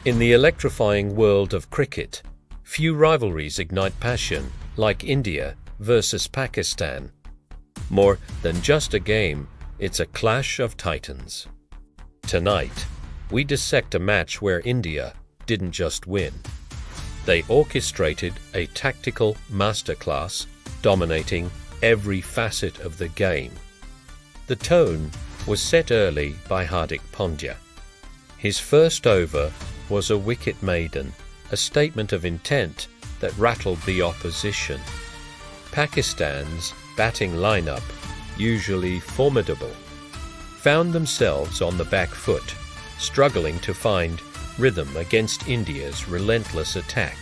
In the electrifying world of cricket, few rivalries ignite passion like India versus Pakistan. More than just a game, it's a clash of titans. Tonight, we dissect a match where India didn't just win. They orchestrated a tactical masterclass, dominating every facet of the game. The tone was set early by Hardik Pandya. His first over was a wicket maiden, a statement of intent that rattled the opposition. Pakistan's batting lineup, usually formidable, found themselves on the back foot, struggling to find rhythm against India's relentless attack.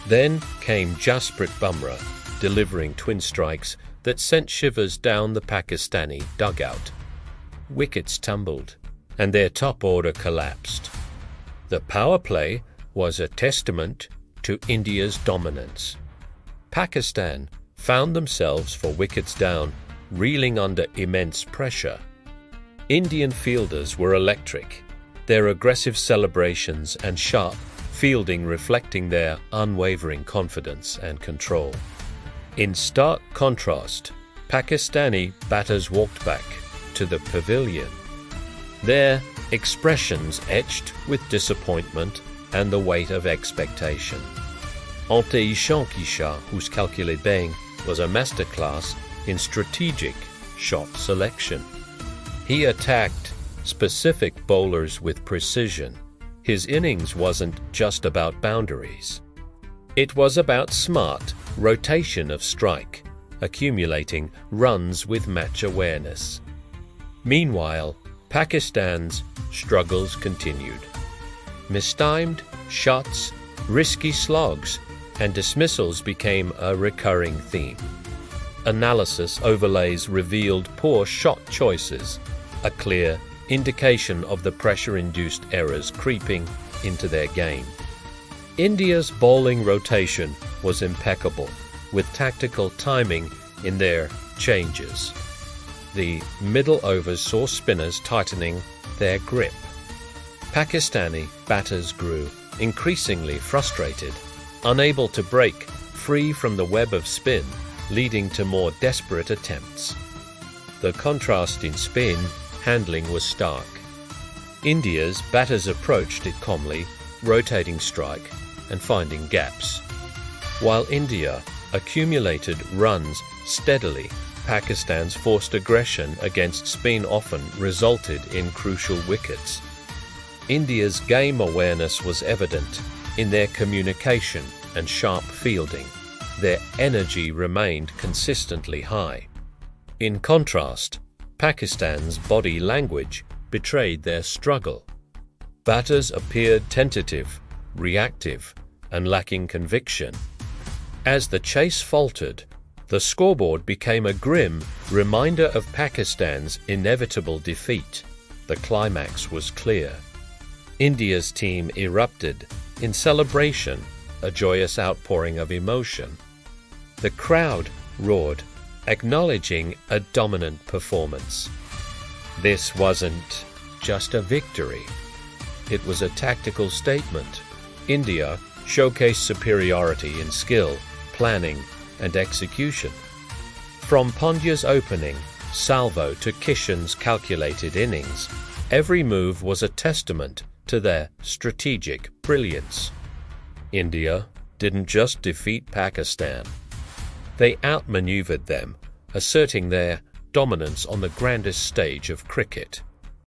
Then came Jasprit Bumrah, delivering twin strikes that sent shivers down the Pakistani dugout. Wickets tumbled, and their top order collapsed. The power play was a testament to India's dominance. Pakistan found themselves for wickets down, reeling under immense pressure. Indian fielders were electric, their aggressive celebrations and sharp fielding reflecting their unwavering confidence and control. In stark contrast, Pakistani batters walked back to the pavilion, their expressions etched with disappointment and the weight of expectation. Dymentionz, whose calculé bang was a masterclass in strategic shot selection. He attacked specific bowlers with precision. His innings wasn't just about boundaries. It was about smart rotation of strike, accumulating runs with match awareness. Meanwhile, Pakistan's struggles continued. Mistimed shots, risky slogs, and dismissals became a recurring theme. Analysis overlays revealed poor shot choices, a clear indication of the pressure-induced errors creeping into their game. India's bowling rotation was impeccable, with tactical timing in their changes. The middle overs saw spinners tightening their grip. Pakistani batters grew increasingly frustrated, unable to break free from the web of spin, leading to more desperate attempts. The contrast in spin handling was stark. India's batters approached it calmly, rotating strike and finding gaps. While India accumulated runs steadily, Pakistan's forced aggression against spin often resulted in crucial wickets. India's game awareness was evident in their communication and sharp fielding. Their energy remained consistently high. In contrast, Pakistan's body language betrayed their struggle. Batters appeared tentative, reactive, and lacking conviction. As the chase faltered, the scoreboard became a grim reminder of Pakistan's inevitable defeat. The climax was clear. India's team erupted in celebration, a joyous outpouring of emotion. The crowd roared, acknowledging a dominant performance. This wasn't just a victory. It was a tactical statement. India showcased superiority in skill, planning, and execution. From Pandya's opening salvo to Kishan's calculated innings, every move was a testament to their strategic brilliance. India didn't just defeat Pakistan. They outmaneuvered them, asserting their dominance on the grandest stage of cricket.